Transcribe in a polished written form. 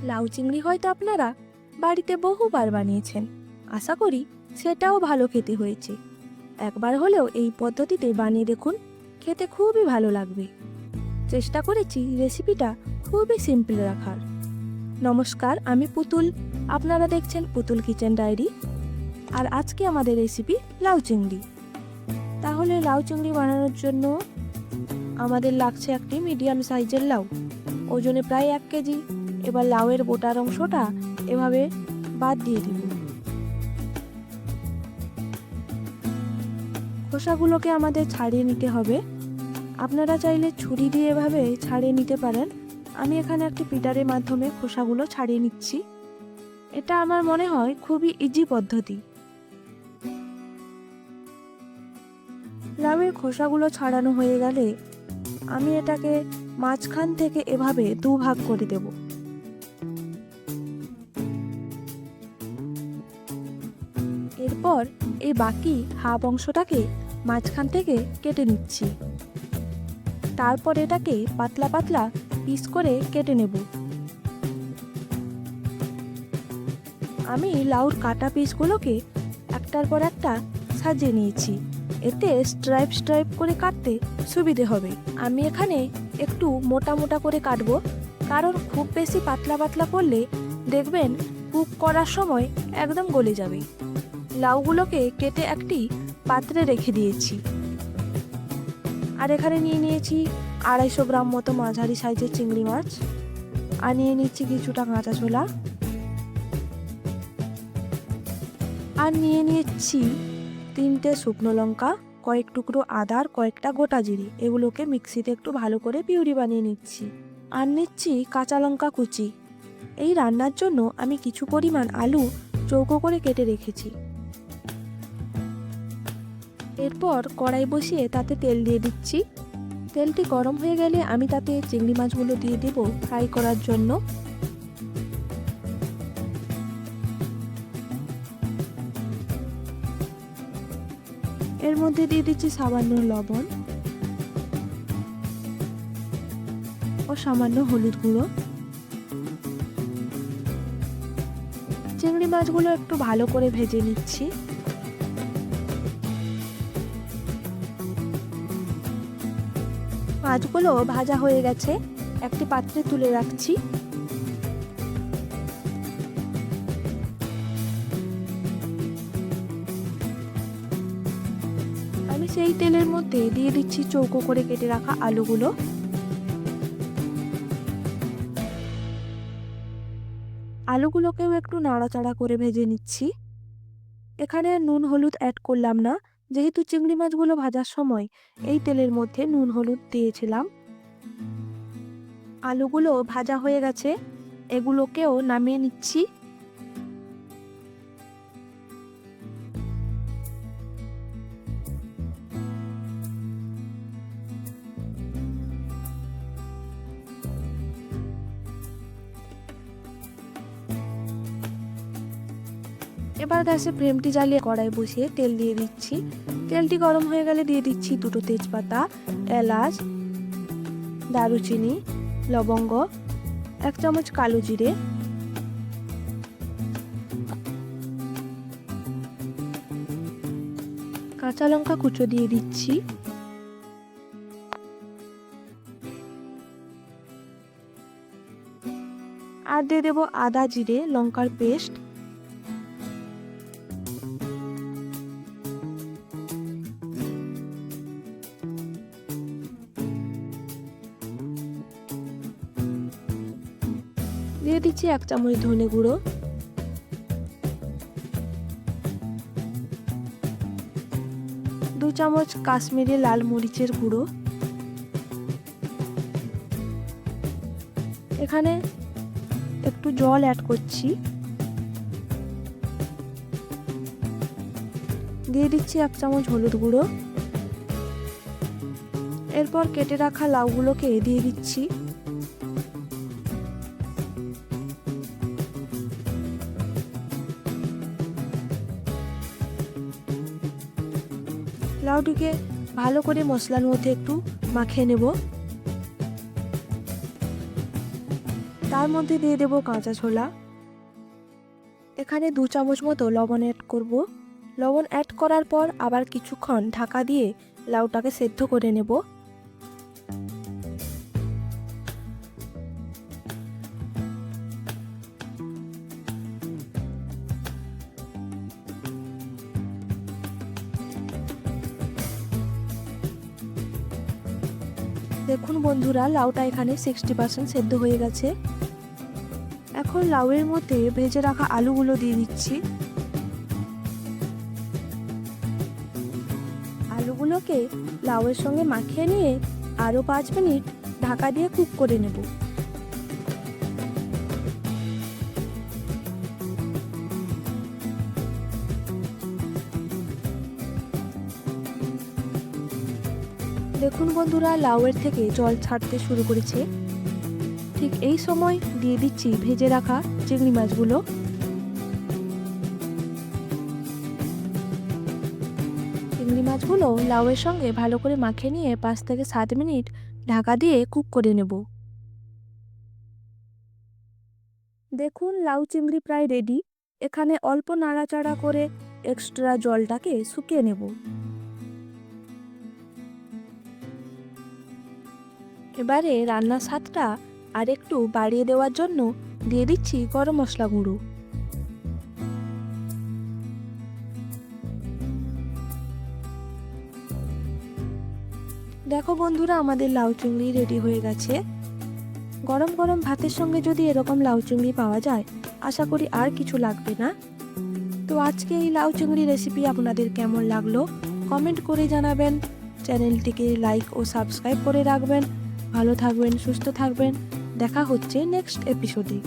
লাউ চিংড়ি হয়তো আপনারা বাড়িতে বহুবার বানিয়েছেন, আশা করি সেটাও ভালো খেতে হয়েছে। একবার হলেও এই পদ্ধতিতে বানিয়ে দেখুন, খেতে খুবই ভালো লাগবে। চেষ্টা করেছি রেসিপিটা খুবই সিম্পল রাখার। নমস্কার, আমি পুতুল, আপনারা দেখছেন পুতুল কিচেন ডায়েরি। আর আজকে আমাদের রেসিপি লাউ চিংড়ি। তাহলে লাউ চিংড়ি বানানোর জন্য আমাদের লাগছে একটি মিডিয়াম সাইজের লাউ, ওজনে প্রায় 1 কেজি। এবার লাউয়ের বোটার অংশটা এভাবে বাদ দিয়ে দিব। খোসাগুলোকে আমাদের ছাড়িয়ে নিতে হবে। আপনারা চাইলে ছুরি দিয়ে এভাবে ছাড়িয়ে নিতে পারেন। আমি এখানে একটি পিটারের মাধ্যমে খোসাগুলো ছাড়িয়ে নিচ্ছি। এটা আমার মনে হয় খুবই ইজি পদ্ধতি। লাউয়ের খোসাগুলো ছাড়ানো হয়ে গেলে আমি এটাকে মাঝখান থেকে এভাবে 2 ভাগ করে দেব। এরপর এই বাকি হাফ অংশটাকে মাঝখান থেকে কেটে নিচ্ছি। তারপর এটাকে পাতলা পাতলা পিস করে কেটে নেব। আমি লাউর কাটা পিসগুলোকে একটার পর একটা সাজিয়ে নিয়েছি, এতে স্ট্রাইপ স্ট্রাইপ করে কাটতে সুবিধে হবে। আমি এখানে একটু মোটা মোটা করে কাটবো, কারণ খুব বেশি পাতলা পাতলা করলে দেখবেন কুক করার সময় একদম গলে যাবে। লাউগুলোকে কেটে একটি পাত্রে রেখে দিয়েছি। আর এখানে নিয়ে নিয়েছি 250 গ্রাম মতো মাঝারি সাইজের চিংড়ি মাছ, আর নিয়ে নিচ্ছি কিছুটা কাঁচা ছোলা, আর নিয়ে নিচ্ছি 3টে শুকনো লঙ্কা, কয়েক টুকরো আদা আর কয়েকটা গোটা জিরে। এগুলোকে মিক্সিতে একটু ভালো করে পিউরি বানিয়ে নিচ্ছি। আর নিচ্ছি কাঁচা লঙ্কা কুচি। এই রান্নার জন্য আমি কিছু পরিমাণ আলু চৌকো করে কেটে রেখেছি। এরপর কড়াই বসিয়ে তাতে তেল দিয়ে দিচ্ছি। তেলটি গরম হয়ে গেলে আমি তাতে চিংড়ি মাছগুলো দিয়ে দেব ফ্রাই করার জন্য। এর মধ্যে দিয়ে দিচ্ছি সামান্য লবণ ও সামান্য হলুদ গুঁড়ো। চিংড়ি মাছগুলো একটু ভালো করে ভেজে নিচ্ছি। মাছগুলো ভাজা হয়ে গেছে, একটি পাত্রে তুলে রাখছি। আমি সেই তেলের মধ্যে দিয়ে দিচ্ছি চৌকো করে কেটে রাখা আলুগুলো। আলুগুলোকেও একটু নাড়াচাড়া করে ভেজে নিচ্ছি। এখানে নুন হলুদ অ্যাড করলাম না, যেহেতু চিংড়ি মাছগুলো ভাজার সময় এই তেলের মধ্যে নুন হলুদ দিয়েছিলাম। আলুগুলো ভাজা হয়ে গেছে, এগুলোকেও নামিয়ে নিচ্ছি। এবার গ্যাসে ফ্লেমটি জ্বালিয়ে কড়াই বসিয়ে তেল দিয়ে দিচ্ছি। তেলটি গরম হয়ে গেলে দিয়ে দিচ্ছি 2টো তেজপাতা, এলাচ, দারুচিনি, লবঙ্গ, 1 চামচ কালো জিরে, কাঁচা লঙ্কা কুচো দিয়ে দিচ্ছি। আর দিয়ে দেবো আদা জিরে লঙ্কার পেস্ট। দিয়ে দিচ্ছি 1 চামচ ধনে গুঁড়ো, 2 চামচ কাশ্মীরি লাল মরিচের গুঁড়ো। এখানে একটু জল অ্যাড করছি। দিয়ে দিচ্ছি 1 চামচ হলুদ গুঁড়ো। এরপর কেটে রাখা লাউগুলোকে দিয়ে দিচ্ছি। লাউটিকে ভালো করে মশলার মধ্যে একটু মাখিয়ে নেব। তার মধ্যে দিয়ে দেব কাঁচা ছোলা। এখানে 2 চামচ মতো লবণ অ্যাড করব। লবণ অ্যাড করার পর আবার কিছুক্ষণ ঢাকা দিয়ে লাউটাকে সেদ্ধ করে নেব। দেখুন বন্ধুরা, লাউটা এখানে 60% সেদ্ধ হয়ে গেছে। এখন লাউয়ের মধ্যে ভেজে রাখা আলুগুলো দিয়ে দিচ্ছি। আলুগুলোকে লাউয়ের সঙ্গে মাখিয়ে নিয়ে আরও 5 মিনিট ঢাকা দিয়ে কুক করে নেব। দেখুন বন্ধুরা, লাউয়ের থেকে জল ছাড়তে শুরু করেছে। ঠিক এই সময় দিয়ে দিচ্ছি ভেজে রাখা চিংড়ি মাছগুলো। চিংড়ি মাছগুলো লাউয়ের সঙ্গে ভালো করে মাখিয়ে নিয়ে 5 থেকে 7 মিনিট ঢাকা দিয়ে কুক করে নেব। দেখুন, লাউ চিংড়ি প্রায় রেডি। এখানে অল্প নাড়াচাড়া করে এক্সট্রা জলটাকে শুকিয়ে নেব। এবারে রান্নার স্বাদটা আর একটু বাড়িয়ে দেওয়ার জন্য দিয়ে দিচ্ছি গরম মশলা গুঁড়ো। দেখো বন্ধুরা, আমাদের লাউ চিংড়ি রেডি হয়ে গেছে। গরম গরম ভাতের সঙ্গে যদি এরকম লাউ চিংড়ি পাওয়া যায়, আশা করি আর কিছু লাগবে না। তো আজকে এই লাউ চিংড়ি রেসিপি আপনাদের কেমন লাগলো কমেন্ট করে জানাবেন। চ্যানেলটিকে লাইক ও সাবস্ক্রাইব করে রাখবেন। ভালো থাকবেন, সুস্থ থাকবেন। দেখা হচ্ছে নেক্সট এপিসোডে।